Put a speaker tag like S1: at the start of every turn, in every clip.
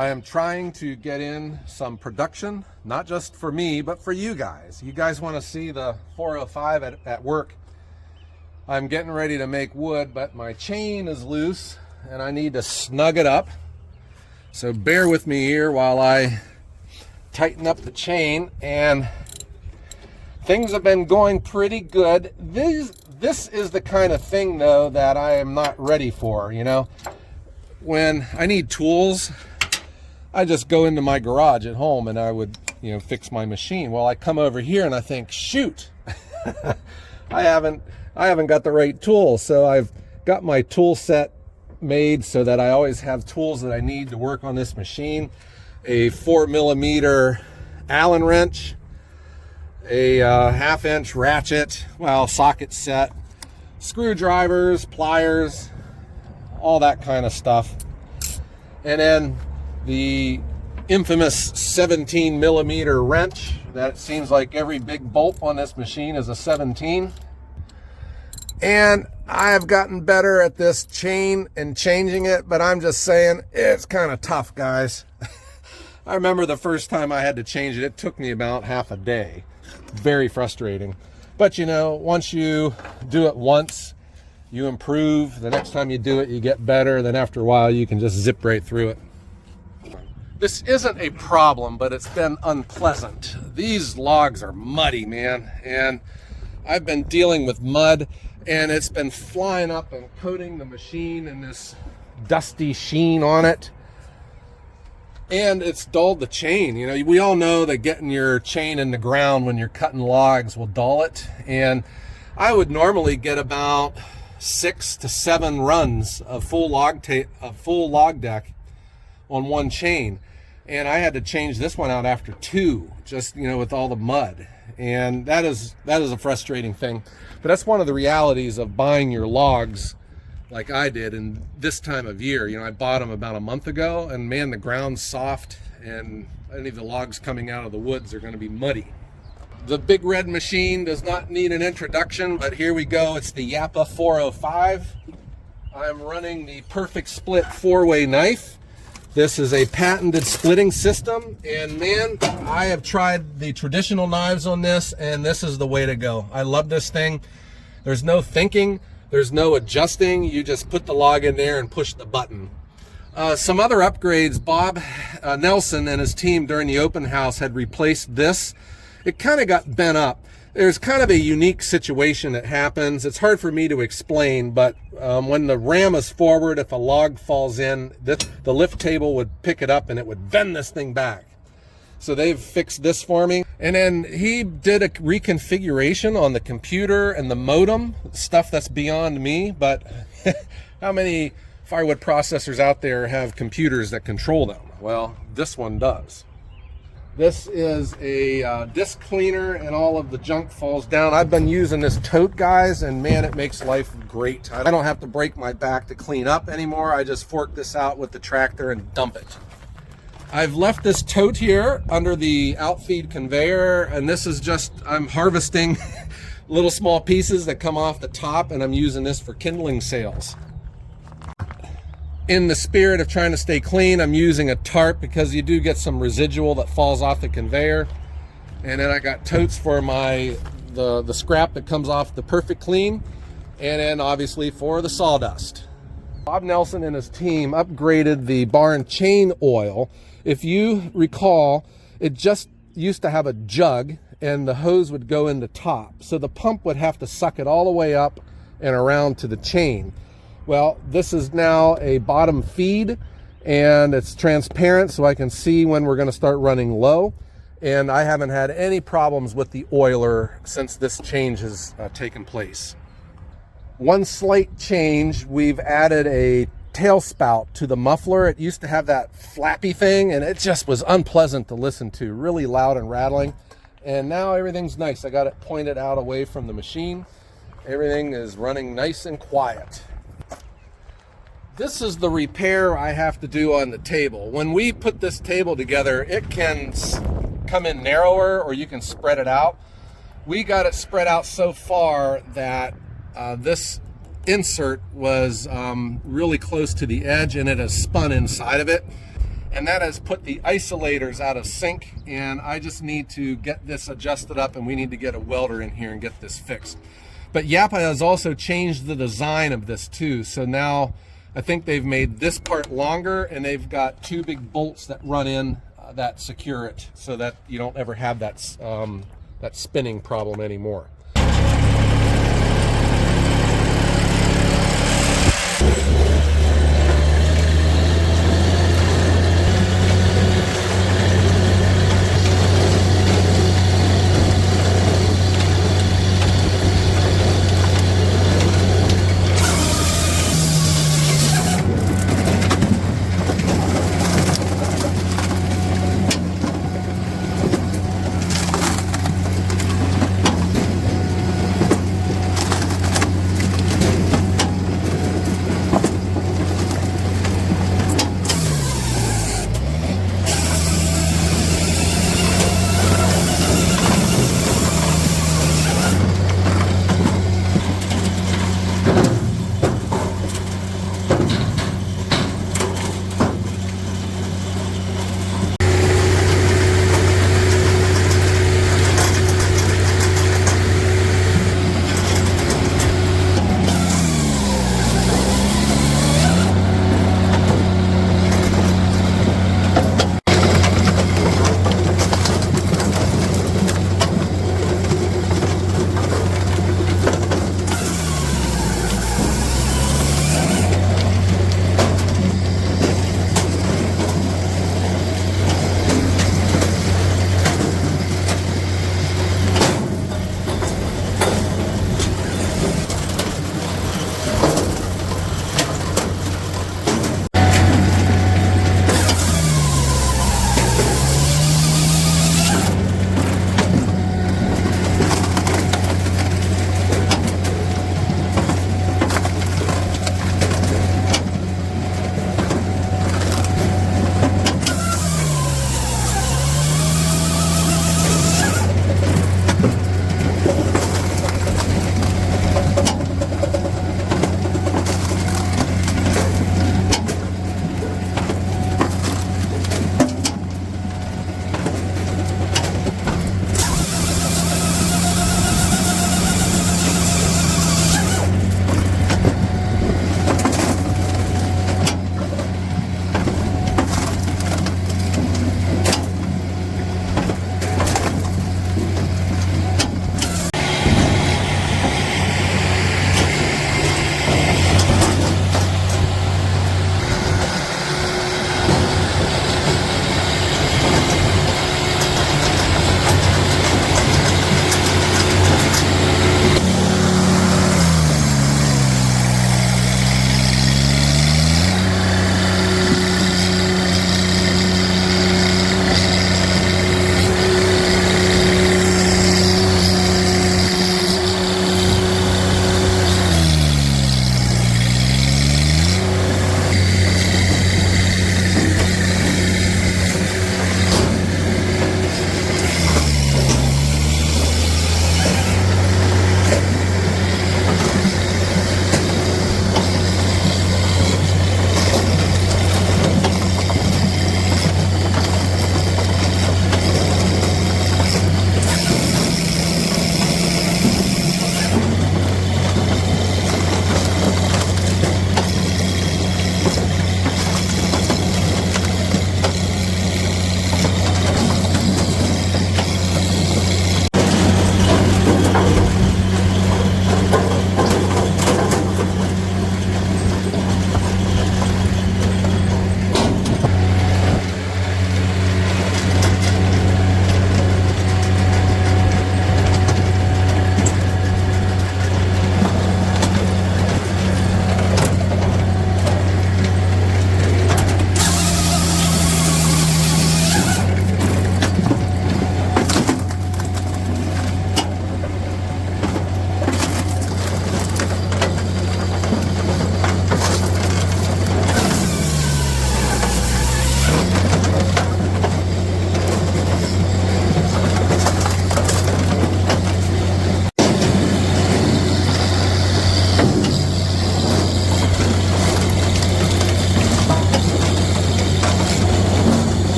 S1: I am trying to get in some production, not just for me, but for you guys. You guys want to see the 405 at work. I'm getting ready to make wood, but my chain is loose and I need to snug it up. So bear with me here while I tighten up the chain, and things have been going pretty good. This is the kind of thing though that I am not ready for, you know. When I need tools, I just go into my garage at home and I would, you know, fix my machine. Well, I come over here and I think, shoot, I haven't got the right tools. So I've got my tool set made so that I always have tools that I need to work on this machine. A 4mm Allen wrench, a 1/2 inch ratchet, well, socket set, screwdrivers, pliers, all that kind of stuff. And then the infamous 17mm wrench that seems like every big bolt on this machine is a 17. And I have gotten better at this chain and changing it, but I'm just saying it's kind of tough, guys. I remember the first time I had to change it, it took me about half a day. Very frustrating. But you know, once you do it once, you improve. The next time you do it, you get better. Then after a while, you can just zip right through it. This isn't a problem, but it's been unpleasant. These logs are muddy, man. And I've been dealing with mud, and it's been flying up and coating the machine in this dusty sheen on it. And it's dulled the chain. You know, we all know that getting your chain in the ground when you're cutting logs will dull it. And I would normally get about 6 to 7 runs of full log deck on one chain. And I had to change this one out after 2, just, you know, with all the mud. And that is a frustrating thing. But that's one of the realities of buying your logs like I did in this time of year. You know, I bought them about a month ago, and man, the ground's soft, and any of the logs coming out of the woods are going to be muddy. The big red machine does not need an introduction, but here we go. It's the Japa 405. I'm running the Perfect Split 4-way knife. This is a patented splitting system, and man, I have tried the traditional knives on this, and this is the way to go. I love this thing. There's no thinking, there's no adjusting. You just put the log in there and push the button. Some other upgrades, Bob Nelson and his team during the open house had replaced this. It kind of got bent up. There's kind of a unique situation that happens. It's hard for me to explain, but when the ram is forward, if a log falls in, the lift table would pick it up and it would bend this thing back. So they've fixed this for me. And then he did a reconfiguration on the computer and the modem, stuff that's beyond me, but how many Firewood processors out there have computers that control them? Well, this one does. This is a disc cleaner, and all of the junk falls down. I've been using this tote, guys, and man, it makes life great. I don't have to break my back to clean up anymore. I just fork this out with the tractor and dump it. I've left this tote here under the outfeed conveyor, and this is just, I'm harvesting little small pieces that come off the top, and I'm using this for kindling sales. In the spirit of trying to stay clean, I'm using a tarp because you do get some residual that falls off the conveyor. And then I got totes for the scrap that comes off the Perfect Clean, and then obviously for the sawdust. Bob Nelson and his team upgraded the bar and chain oil. If you recall, it just used to have a jug and the hose would go in the top. So the pump would have to suck it all the way up and around to the chain. Well, this is now a bottom feed, and it's transparent so I can see when we're going to start running low. And I haven't had any problems with the oiler since this change has taken place. One slight change, we've added a tail spout to the muffler. It used to have that flappy thing, and it just was unpleasant to listen to, really loud and rattling. And now everything's nice. I got it pointed out away from the machine. Everything is running nice and quiet. This is the repair I have to do on the table. When we put this table together, it can come in narrower or you can spread it out. We got it spread out so far that this insert was really close to the edge, and it has spun inside of it. and that has put the isolators out of sync, and I just need to get this adjusted up, and we need to get a welder in here and get this fixed. But Japa has also changed the design of this too, so now I think they've made this part longer, and they've got two big bolts that run in that secure it, so that you don't ever have that spinning problem anymore.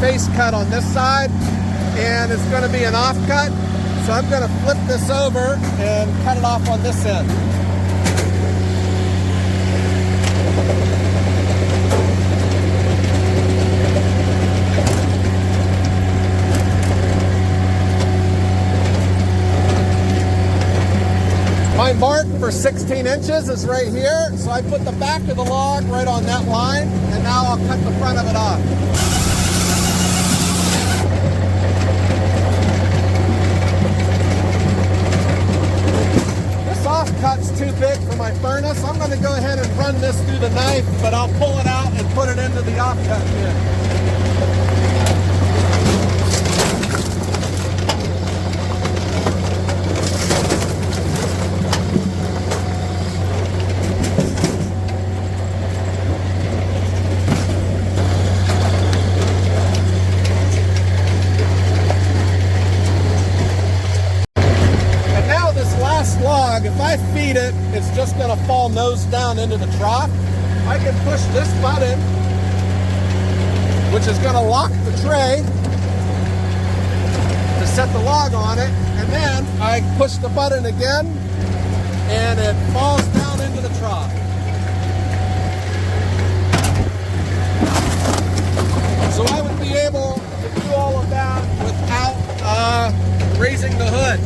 S1: face cut on this side, and it's going to be an offcut. So I'm going to flip this over and cut it off on this end. My mark for 16 inches is right here, so I put the back of the log right on that line, and now I'll cut the front of it off. This offcut's too big for my furnace. I'm going to go ahead and run this through the knife, but I'll pull it out and put it into the offcut bin. Log, if I feed it, it's just going to fall nose down into the trough. I can push this button, which is going to lock the tray to set the log on it, and then I push the button again and it falls down into the trough. So I would be able to do all of that without raising the hood.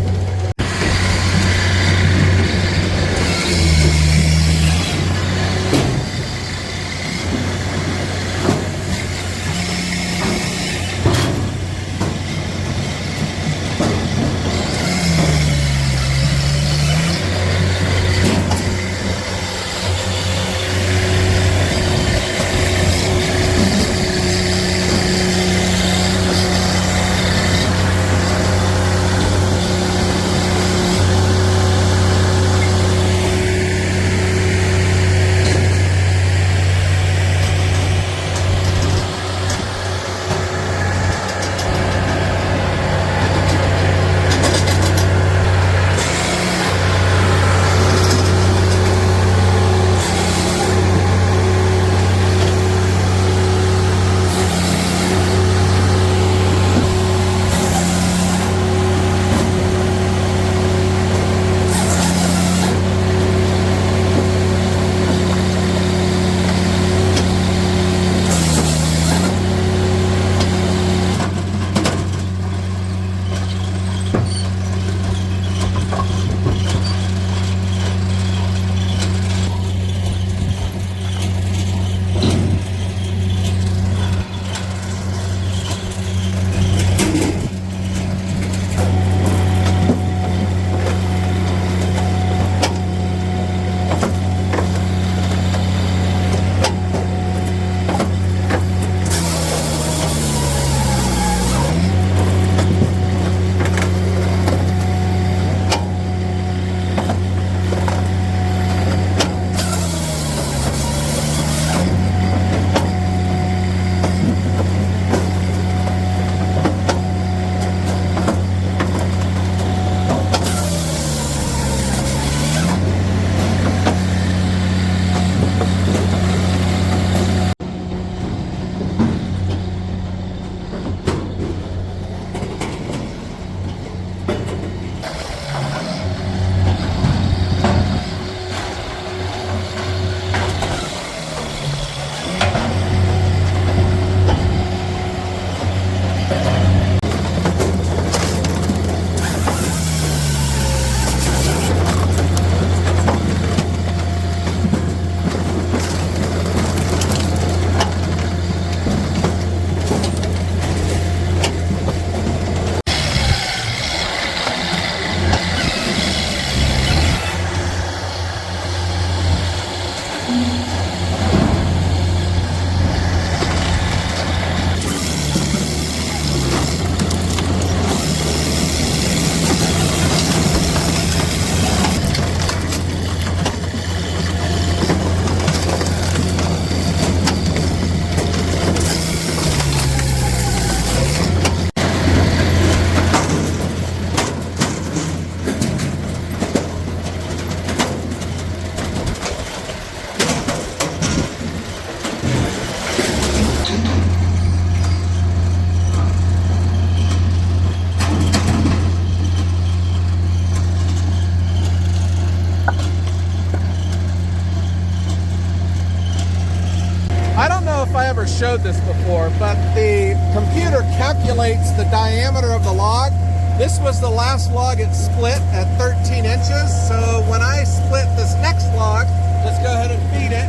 S1: never showed this before, but the computer calculates the diameter of the log. This was the last log it split at 13 inches. So when I split this next log, let's go ahead and feed it.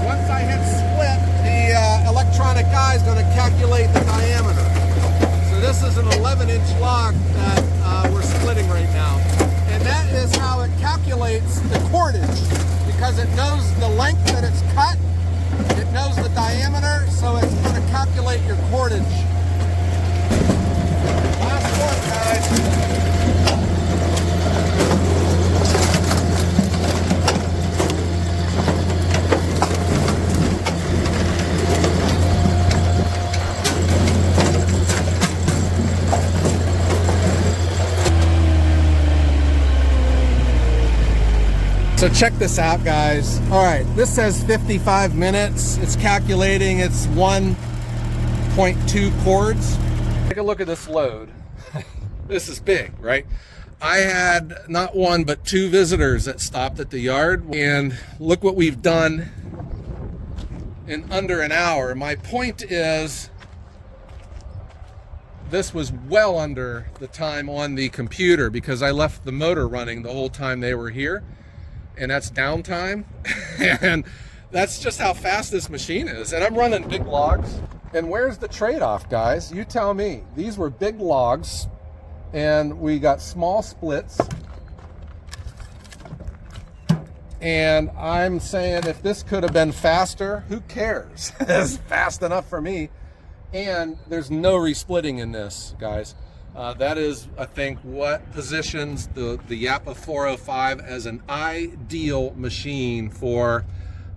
S1: Once I hit split, the electronic eye is going to calculate the diameter. So this is an 11-inch log that we're splitting right now. And that is how it calculates the cordage, because it knows the length that it's cut, it knows the diameter, so it's going to calculate your cordage. Last one, guys. So check this out, guys. All right, this says 55 minutes. It's calculating it's 1.2 cords. Take a look at this load. This is big, right? I had not one, but 2 visitors that stopped at the yard, and look what we've done in under an hour. My point is, this was well under the time on the computer because I left the motor running the whole time they were here. And that's downtime. And that's just how fast this machine is. And I'm running big logs. And where's the trade-off, guys? You tell me. These were big logs, and we got small splits. And I'm saying if this could have been faster, who cares? It's fast enough for me. And there's no resplitting in this, guys. That is, I think, what positions the Japa 405 as an ideal machine for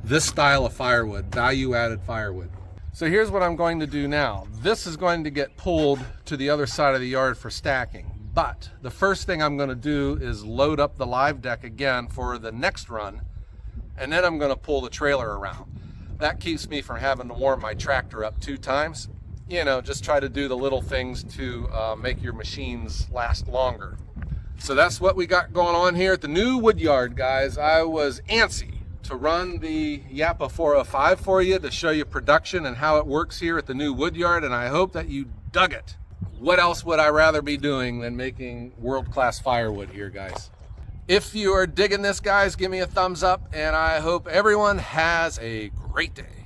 S1: this style of firewood, value-added firewood. So here's what I'm going to do now. This is going to get pulled to the other side of the yard for stacking. But the first thing I'm going to do is load up the live deck again for the next run, and then I'm going to pull the trailer around. That keeps me from having to warm my tractor up 2 times. You know, just try to do the little things to make your machines last longer. So that's what we got going on here at the new wood yard, guys. I was antsy to run the Japa 405 for you to show you production and how it works here at the new wood yard, and I hope that you dug it. What else would I rather be doing than making world-class firewood here, guys? If you are digging this, guys, give me a thumbs up, and I hope everyone has a great day.